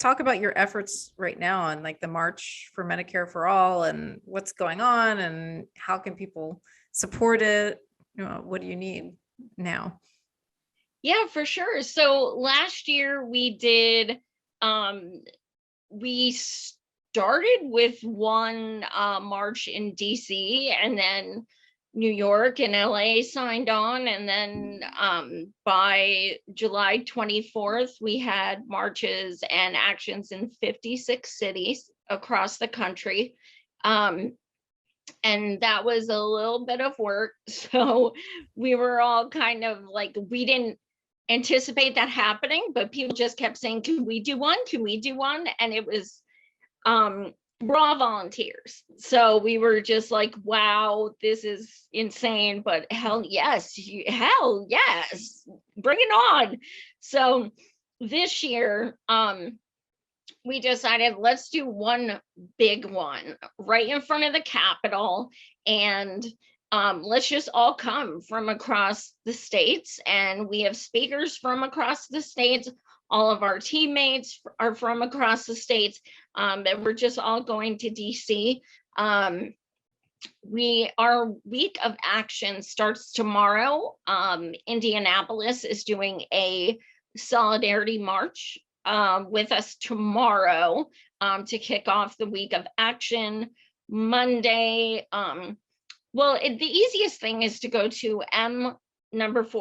talk about your efforts right now on like the March for Medicare for All and what's going on and how can people support it? What do you need now? Yeah, for sure. So last year we did, we started with one march in DC, and then New York and LA signed on. And then by July 24th, we had marches and actions in 56 cities across the country. And that was a little bit of work. So we were all kind of like, we didn't anticipate that happening, but people just kept saying, can we do one? Can we do one? And it was we're all volunteers. So we were just like, wow, this is insane, but hell yes, bring it on. So this year, we decided let's do one big one right in front of the Capitol, and let's just all come from across the states. And we have speakers from across the states. All of our teammates are from across the states, and we're just all going to DC. Our week of action starts tomorrow. Indianapolis is doing a solidarity march with us tomorrow to kick off the week of action. Monday, the easiest thing is to go to m4all.org.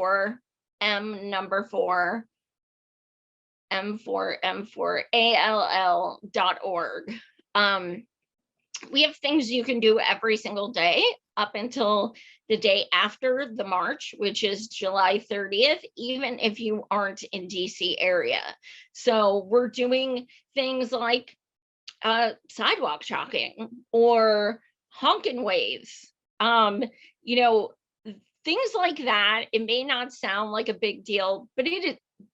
We have things you can do every single day up until the day after the march, which is July 30th, even if you aren't in DC area. So we're doing things like sidewalk chalking or honkin' waves, things like that. It may not sound like a big deal, but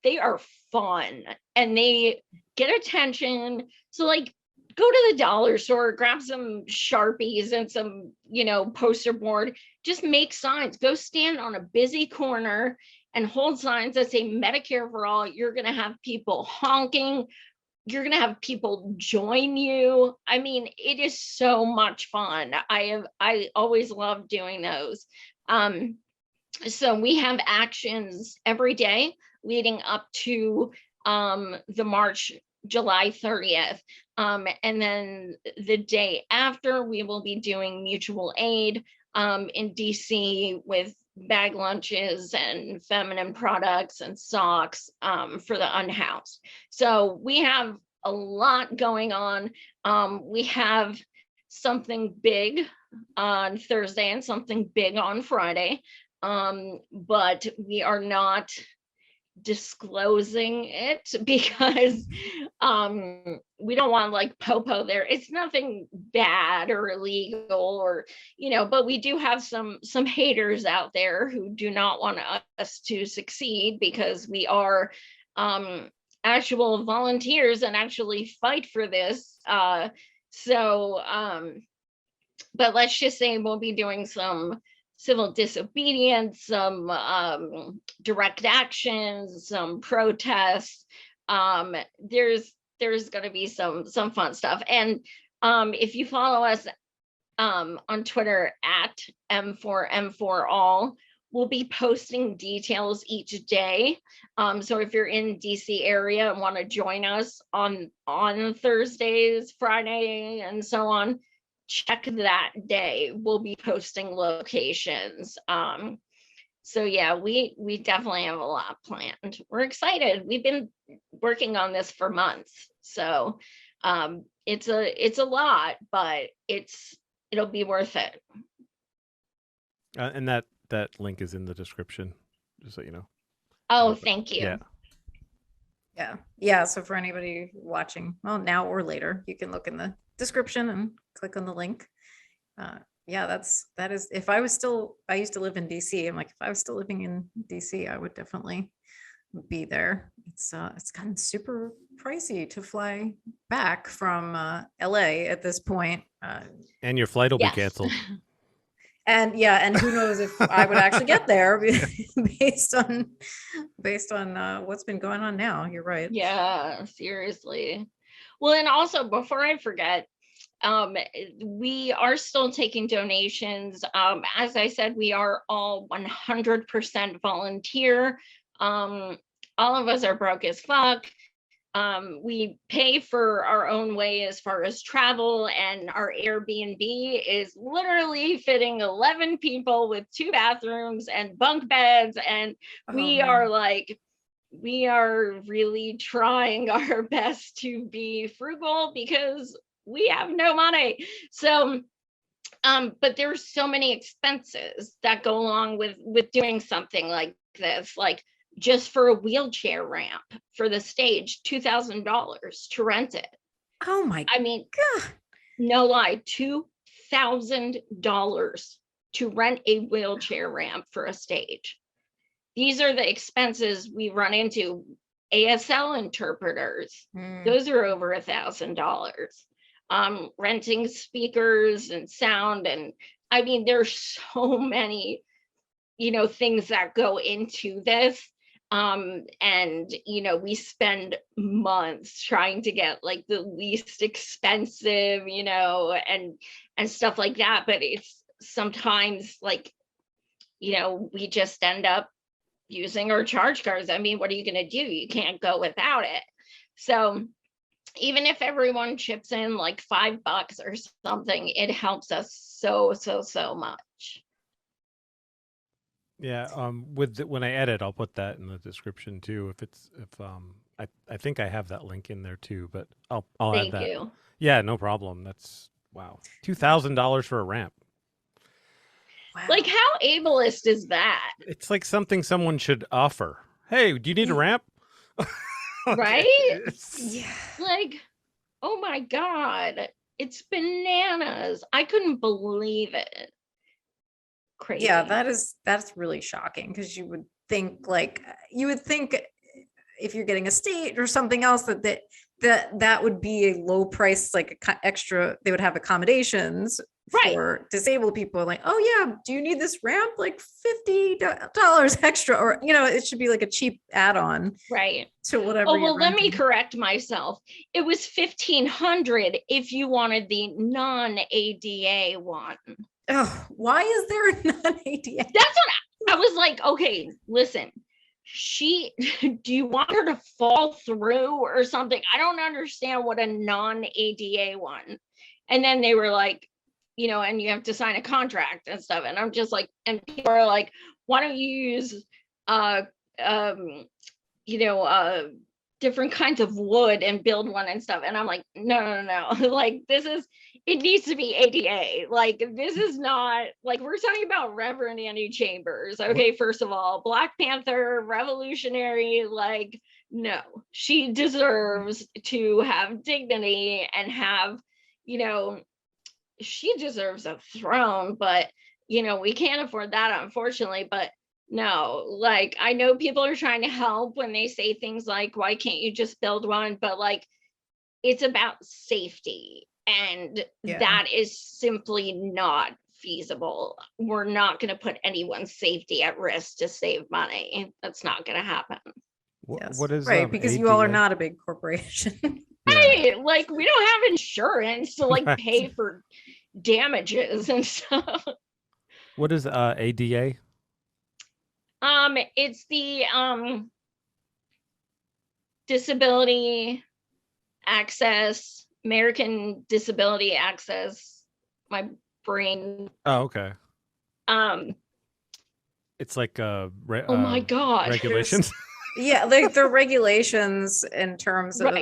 they are fun and they get attention. So like, go to the dollar store, grab some Sharpies and some, poster board, just make signs, go stand on a busy corner and hold signs that say Medicare for all. You're going to have people honking. You're going to have people join you. I mean, it is so much fun. I always love doing those. So we have actions every day leading up to the March, July 30th. And then the day after, we will be doing mutual aid in DC with bag lunches and feminine products and socks for the unhoused. So we have a lot going on. We have something big on Thursday and something big on Friday, but we are not disclosing it because we don't want like popo there. It's nothing bad or illegal or but we do have some haters out there who do not want us to succeed because we are actual volunteers and actually fight for this. But let's just say we'll be doing some civil disobedience, some direct actions, some protests. There's going to be some fun stuff. And if you follow us on Twitter at M4all, we'll be posting details each day. So if you're in DC area and want to join us on Thursdays, Friday, and so on, check that day. We'll be posting locations. So yeah, we definitely have a lot planned. We're excited. We've been working on this for months. So it's a lot, but it'll be worth it. And that link is in the description, just so you know. Oh, thank you. Yeah. So for anybody watching, well, now or later, you can look in the description and click on the link. That is, if I used to live in DC. I'm like, if I was still living in DC, I would definitely be there. It's gotten super pricey to fly back from LA at this point. And your flight will be canceled. And who knows if I would actually get there based on what's been going on now. You're right. Yeah, seriously. Well, and also before I forget, we are still taking donations. As I said, we are all 100% volunteer. All of us are broke as fuck. We pay for our own way as far as travel, and our Airbnb is literally fitting 11 people with 2 bathrooms and bunk beds. And we are we are really trying our best to be frugal because we have no money. So, but there's so many expenses that go along with doing something like this, like just for a wheelchair ramp for the stage, $2,000 to rent it. Oh my I mean, God. no lie, $2,000 to rent a wheelchair ramp for a stage. These are the expenses we run into. ASL interpreters, those are over $1,000. Renting speakers and sound, and I mean, there's so many, things that go into this. And we spend months trying to get like the least expensive, and stuff like that. But it's sometimes like, we just end up using our charge cards. I mean, what are you going to do? You can't go without it. So even if everyone chips in like $5 or something, it helps us so much. Yeah. When I edit, I'll put that in the description too. I think I have that link in there too, but I'll add that. Thank you. Yeah, no problem. That's wow. $2,000 for a ramp. Wow. Like, how ableist is that? It's like something someone should offer. Hey, do you need a ramp? Right? Yeah. Like, oh my God, it's bananas. I couldn't believe it. Crazy. Yeah, that's really shocking, because you would think if you're getting a state or something else that would be a low price, like extra, they would have accommodations for disabled people, like, oh yeah, do you need this ramp, like $50 extra, or it should be like a cheap add-on to whatever. Oh well, let me correct myself. It was $1,500 if you wanted the non-ADA one. Oh, why is there a non-ADA? That's what I was like. Okay, listen, do you want her to fall through or something? I don't understand what a non-ADA one. And then they were like, and you have to sign a contract and stuff. And I'm just like, and people are like, why don't you use different kinds of wood and build one and stuff? And I'm like, no. Like, it needs to be ADA. Like, this is not, like, we're talking about Reverend Annie Chambers. Okay, first of all, Black Panther, revolutionary, like, no, she deserves to have dignity and have, she deserves a throne, but, we can't afford that, unfortunately. But no, like, I know people are trying to help when they say things like, why can't you just build one? But like, it's about safety. And that is simply not feasible. We're not going to put anyone's safety at risk to save money. That's not going to happen. What is right? Because ADA? you all are not a big corporation. Right? Like, we don't have insurance to like pay for damages and stuff. What is ADA? It's the disability access, American Disability Access. My brain. Oh, okay. It's like oh my God, regulations. Yeah, like the regulations in terms of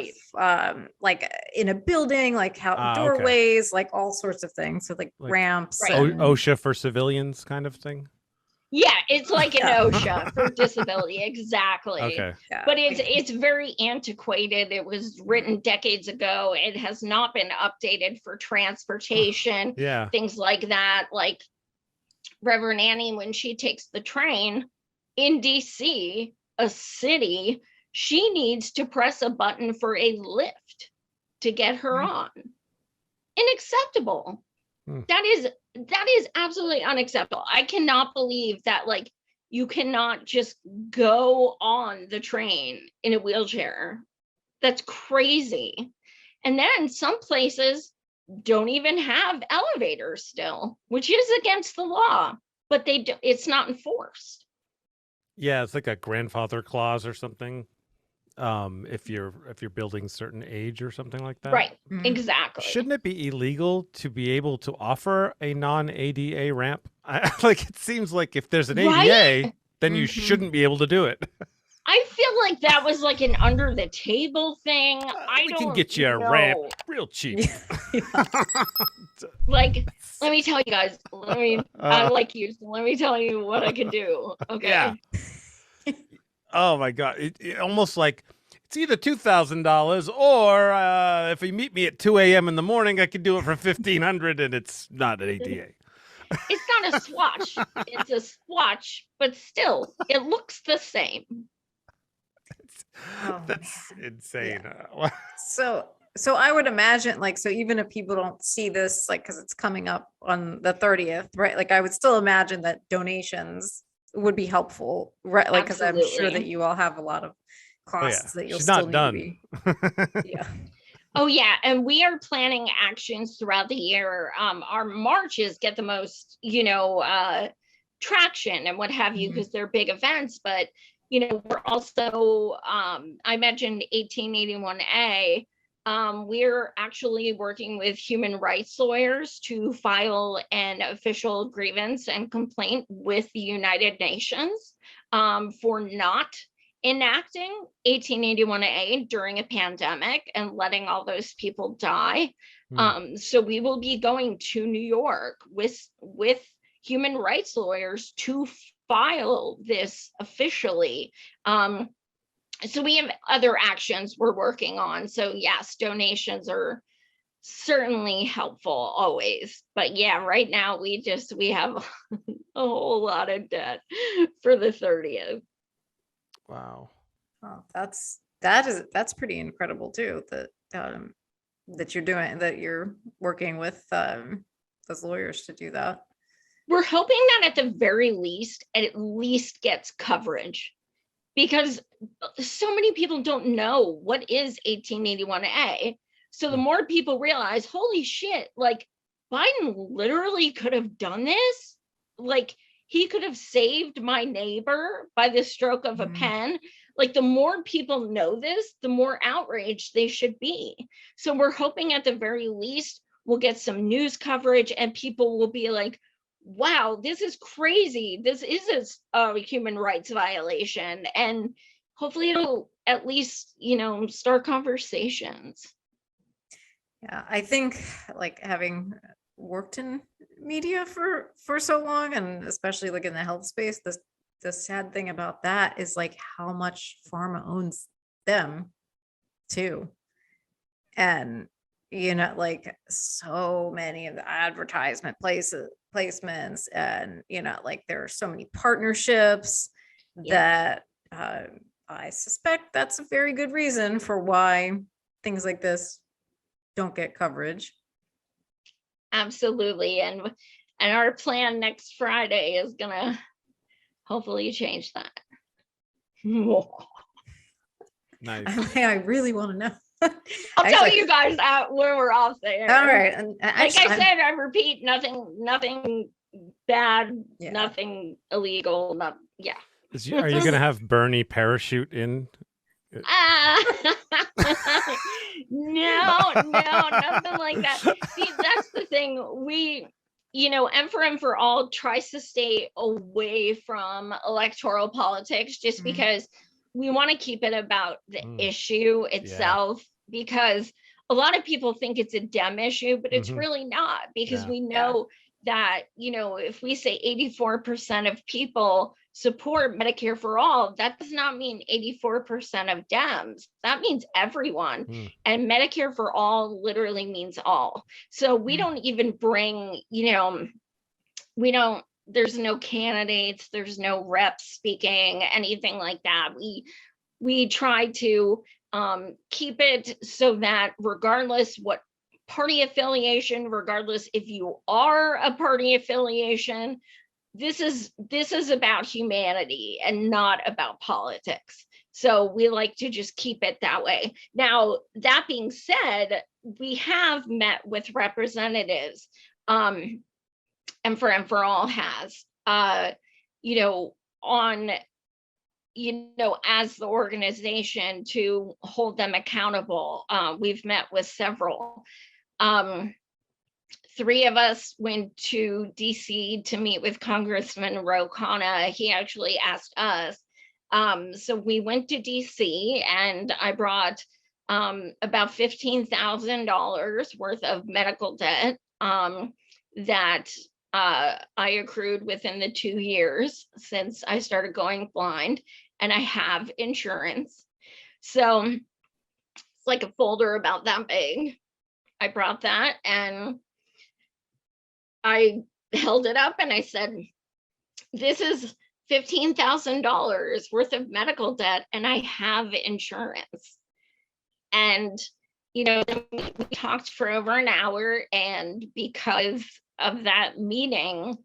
like in a building, like how doorways, like all sorts of things. So like ramps. OSHA for civilians kind of thing. Yeah, it's like an OSHA for disability, exactly. Okay. Yeah. But it's very antiquated. It was written decades ago. It has not been updated for transportation, things like that. Like Reverend Annie, when she takes the train in DC, a city, she needs to press a button for a lift to get her on. Unacceptable. That is absolutely unacceptable. I cannot believe that, like, you cannot just go on the train in a wheelchair. That's crazy. And then some places don't even have elevators still, which is against the law, but it's not enforced. Yeah, it's like a grandfather clause or something. If you're building certain age or something like that. Right, Mhm. exactly. Shouldn't it be illegal to be able to offer a non-ADA ramp? Like, it seems like if there's an Right? ADA, then you Mhm. shouldn't be able to do it. I feel like that was like an under the table thing. We can get you a ramp real cheap. Like, let me tell you guys, I like you, so let me tell you what I can do. Okay. Yeah. Oh my God. It almost like it's either $2,000 or if you meet me at 2 a.m. in the morning, I can do it for $1,500 and it's not an ADA. It's not a swatch. It's a swatch, but still, it looks the same. Oh, That's man. insane. So I would imagine, like, so even if people don't see this, like, because it's coming up on the 30th, right? Like, I would still imagine that donations would be helpful, right? Like, because I'm sure Absolutely. that you all have a lot of costs that you'll She's still not need done. to be. Yeah. Oh yeah, and we are planning actions throughout the year. Our marches get the most, traction and what have you, Mhm. because they're big events. But we're also, I mentioned 1881A. We're actually working with human rights lawyers to file an official grievance and complaint with the United Nations for not enacting 1881A during a pandemic and letting all those people die. So we will be going to New York with human rights lawyers to file this officially. So we have other actions we're working on. So yes, donations are certainly helpful always. But yeah, right now we have a whole lot of debt for the 30th. Wow. Oh, that's pretty incredible too, that you're working with those lawyers to do that. We're hoping that at the very least, it at least gets coverage, because so many people don't know what is 1881A. So the more people realize, holy shit, like Biden literally could have done this. Like, he could have saved my neighbor by the stroke of a pen. Like, the more people know this, the more outraged they should be. So we're hoping at the very least we'll get some news coverage and people will be like, wow, this is crazy. This is a human rights violation. And hopefully it'll at least, start conversations. Yeah, I think, like, having worked in media for so long, and especially like in the health space, the sad thing about that is like how much pharma owns them too. And like so many of the advertisement placements, and like there are so many partnerships that I suspect that's a very good reason for why things like this don't get coverage. Absolutely. And our plan next Friday is gonna hopefully change that. Nice. I really want to know. I'll tell you guys that when we're off there. All right. And like I said, I repeat, nothing bad, nothing illegal, yeah. Are you gonna have Bernie parachute in? No, nothing like that. See, that's the thing. We, M for All tries to stay away from electoral politics just because we want to keep it about the issue itself, because a lot of people think it's a Dem issue, but it's really not, because we know that, if we say 84% of people support Medicare for all, that does not mean 84% of Dems. That means everyone. And Medicare for all literally means all. So we don't even bring, there's no candidates, there's no reps speaking, anything like that. We try to keep it so that regardless what party affiliation, regardless if you are a party affiliation, this is about humanity and not about politics. So we like to just keep it that way. Now, that being said, we have met with representatives, and for all has, on, as the organization to hold them accountable. We've met with several. 3 of us went to DC to meet with Congressman Ro Khanna. He actually asked us. So we went to DC, and I brought about $15,000 worth of medical debt that I accrued within the 2 years since I started going blind, and I have insurance. So it's like a folder about that big. I brought that and I held it up and I said, this is $15,000 worth of medical debt, and I have insurance. And, we talked for over an hour, and because of that meeting,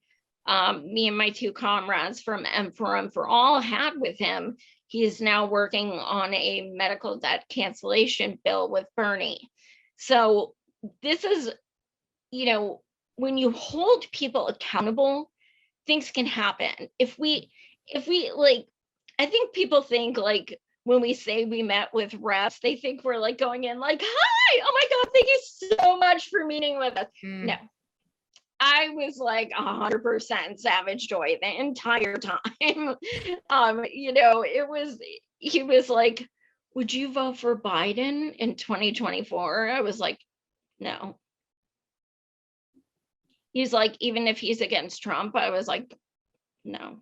me and my 2 comrades from M4M for All had with him, he is now working on a medical debt cancellation bill with Bernie. So this is, when you hold people accountable, things can happen. If we like, I think people think like when we say we met with reps, they think we're like going in like, hi, oh my God, thank you so much for meeting with us. No, I was like 100% Savage Joy the entire time. He was like, would you vote for Biden in 2024? I was like, no. He's like, even if he's against Trump, I was like, no.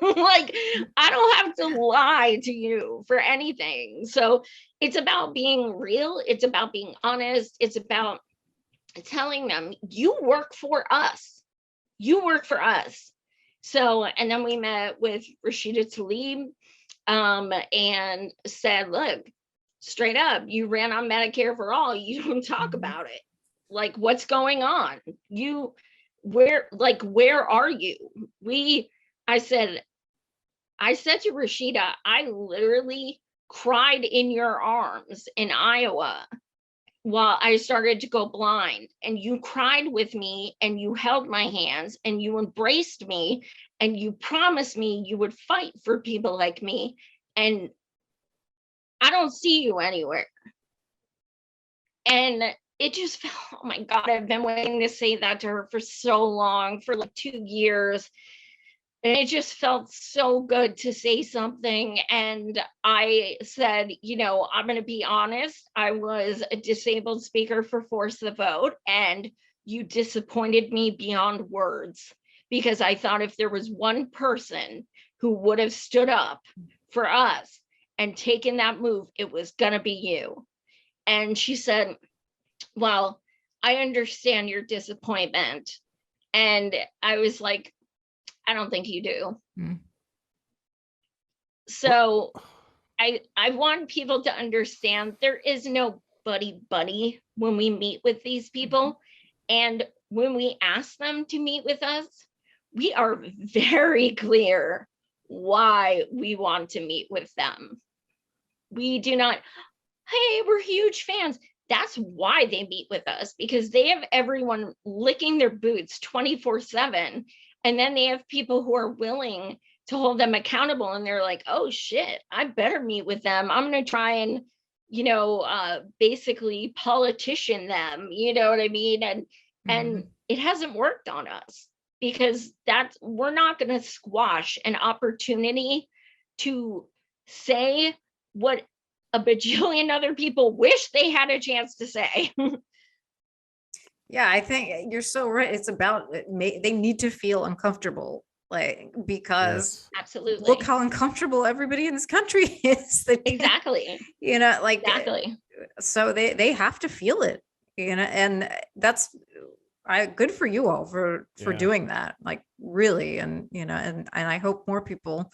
Like, I don't have to lie to you for anything. So it's about being real. It's about being honest. It's about telling them, you work for us. You work for us. So, and then we met with Rashida Tlaib and said, look, straight up, you ran on Medicare for All. You don't talk about it. Like, what's going on? Where are you? I said to Rashida, I literally cried in your arms in Iowa while I started to go blind, and you cried with me, and you held my hands, and you embraced me, and you promised me you would fight for people like me, and I don't see you anywhere. And it just felt, oh my God, I've been waiting to say that to her for so long, for like 2 years. And it just felt so good to say something. And I said, I'm going to be honest. I was a disabled speaker for Force the Vote, and you disappointed me beyond words, because I thought if there was one person who would have stood up for us and taken that move, it was going to be you. And she said, well, I understand your disappointment. And I was like, I don't think you do. So I want people to understand there is no buddy when we meet with these people. And when we ask them to meet with us, we are very clear why we want to meet with them. We do not, hey, we're huge fans. That's why they meet with us, because they have everyone licking their boots 24/7. And then they have people who are willing to hold them accountable. And they're like, oh shit, I better meet with them. I'm going to try and, basically politician them, you know what I mean? And it hasn't worked on us, because we're not going to squash an opportunity to say what a bajillion other people wish they had a chance to say. Yeah, I think you're so right. It's about, they need to feel uncomfortable, like, because absolutely, look how uncomfortable everybody in this country is. Exactly. Exactly. So they have to feel it, and that's good for you all for doing that, like, really. And, and I hope more people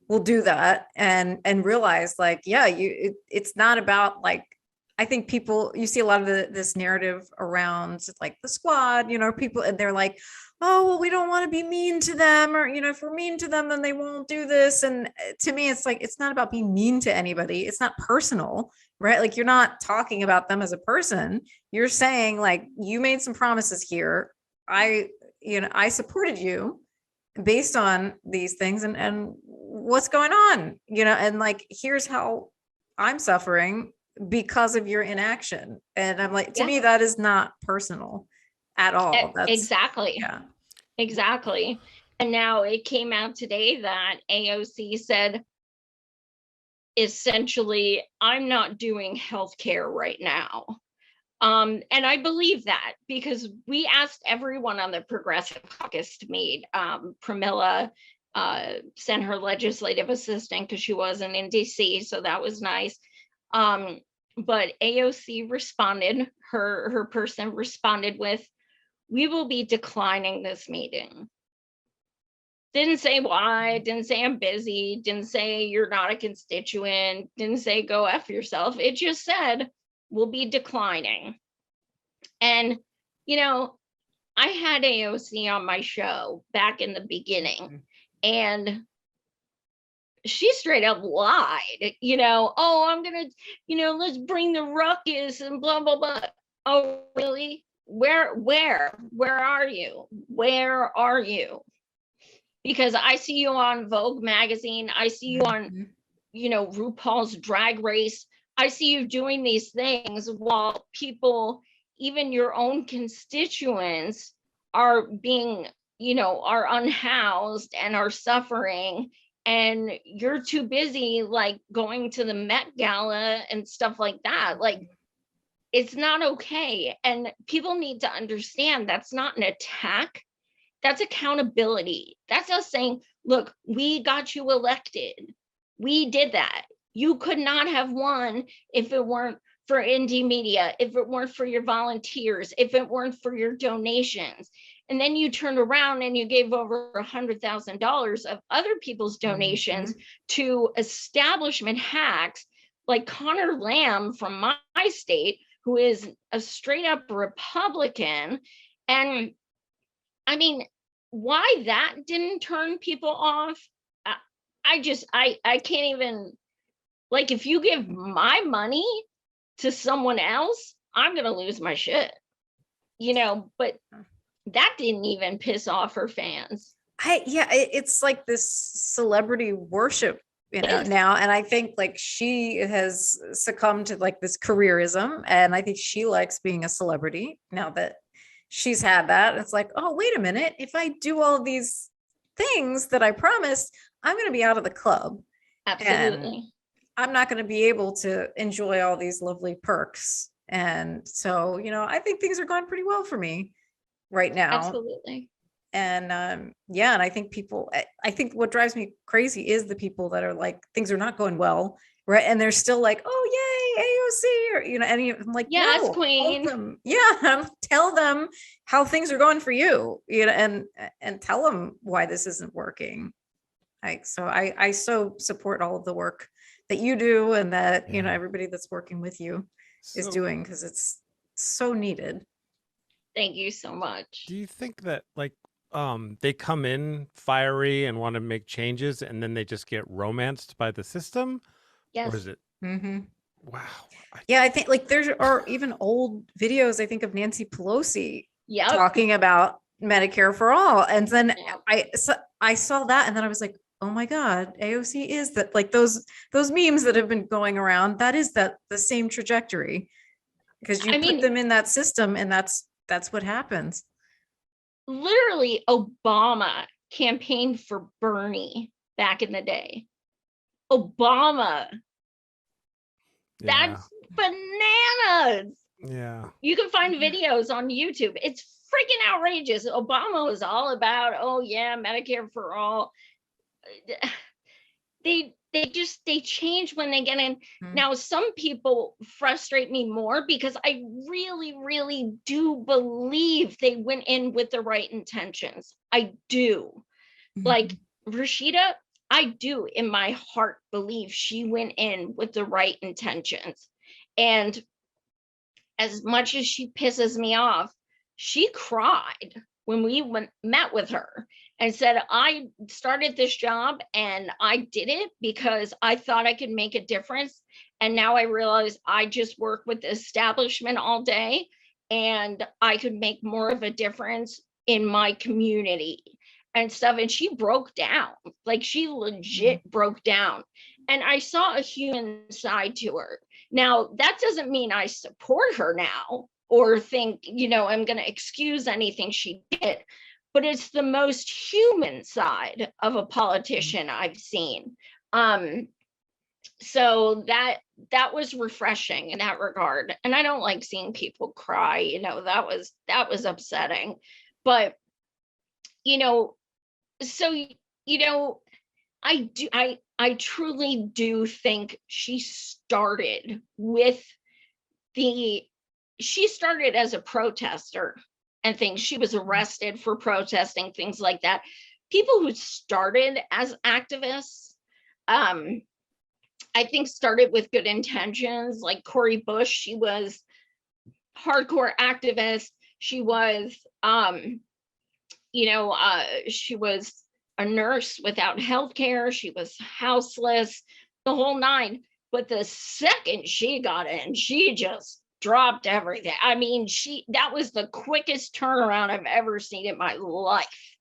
will do that and realize, like, it's not about like I think people, you see a lot of this narrative around like the squad, people, and they're like, oh, well, we don't want to be mean to them, or, if we're mean to them, then they won't do this. And to me, it's like, it's not about being mean to anybody. It's not personal, right? Like, you're not talking about them as a person. You're saying like, you made some promises here. I supported you based on these things, and what's going on, and like, here's how I'm suffering because of your inaction. And I'm like, to me, that is not personal at all. That's exactly. Yeah. Exactly. And now it came out today that AOC said, essentially, I'm not doing healthcare right now. And I believe that, because we asked everyone on the Progressive Caucus to meet. Pramila sent her legislative assistant because she wasn't in DC, so that was nice. But AOC responded, her person responded with, we will be declining this meeting. Didn't say why, didn't say I'm busy, didn't say you're not a constituent, didn't say go F yourself. It just said, we'll be declining. And, I had AOC on my show back in the beginning, and she straight up lied, oh, I'm going to, let's bring the ruckus and blah, blah, blah. Oh, really? Where are you? Where are you? Because I see you on Vogue magazine. I see you on, RuPaul's Drag Race. I see you doing these things while people, even your own constituents, are being, are unhoused and are suffering. And you're too busy, like, going to the Met Gala and stuff like that. Like, it's not okay. And people need to understand that's not an attack. That's accountability. That's us saying, look, we got you elected. We did that. You could not have won if it weren't for indie media, if it weren't for your volunteers, if it weren't for your donations. And then you turned around and you gave over $100,000 of other people's donations to establishment hacks like Connor Lamb from my state, who is a straight up Republican. And I mean, why that didn't turn people off, I can't even, like, if you give my money to someone else, I'm gonna lose my shit, but that didn't even piss off her fans. It's like this celebrity worship, now. And I think like she has succumbed to like this careerism, and I think she likes being a celebrity now that she's had that. It's like, oh, wait a minute. If I do all these things that I promised, I'm going to be out of the club. Absolutely. And I'm not going to be able to enjoy all these lovely perks. And so, I think things are going pretty well for me right now. Absolutely. And and I think I think what drives me crazy is the people that are like, things are not going well, right? And they're still like, oh, yay, AOC, or, and I'm like, yes, no, queen. Tell them how things are going for you, and tell them why this isn't working. So I so support all of the work that you do, and that, everybody that's working with you is doing, because it's so needed. Thank you so much. Do you think that like they come in fiery and want to make changes, and then they just get romanced by the system? Yes. Or is it? Wow. I think like there are even old videos, I think, of Nancy Pelosi Yep. talking about Medicare for all. And then I saw that, and then I was like, oh my God, AOC is that, like, those memes that have been going around, that is the same trajectory, because you put them in that system, and that's what happens. Literally, Obama campaigned for Bernie back in the day. Obama. That's bananas. Yeah. You can find videos on YouTube. It's freaking outrageous. Obama was all about, oh yeah, Medicare for all. They change when they get in. Now, some people frustrate me more, because I really, really do believe they went in with the right intentions. I do. Like Rashida, I do in my heart believe she went in with the right intentions. And as much as she pisses me off, she cried when we met with her and said, I started this job and I did it because I thought I could make a difference. And now I realize I just work with the establishment all day and I could make more of a difference in my community and stuff. And she broke down, like she legit broke down. And I saw a human side to her. Now, that doesn't mean I support her now or think, you know, I'm going to excuse anything she did, but it's the most human side of a politician I've seen. So that was refreshing in that regard. And I don't like seeing people cry, you know, that was upsetting. But, you know, so, you know, I truly do think she started as a protester and things. She was arrested for protesting, things like that. People who started as activists, I think started with good intentions, like Cori Bush. She was hardcore activist. She was, she was a nurse without health care. She was houseless, the whole nine. But the second she got in, she just dropped everything. I mean, that was the quickest turnaround I've ever seen in my life.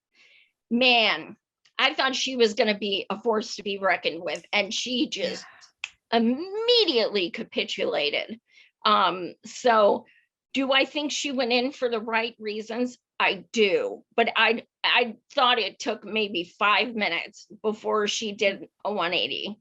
Man, I thought she was going to be a force to be reckoned with, and she just immediately capitulated. So do I think she went in for the right reasons? I do, but I thought it took maybe 5 minutes before she did a 180.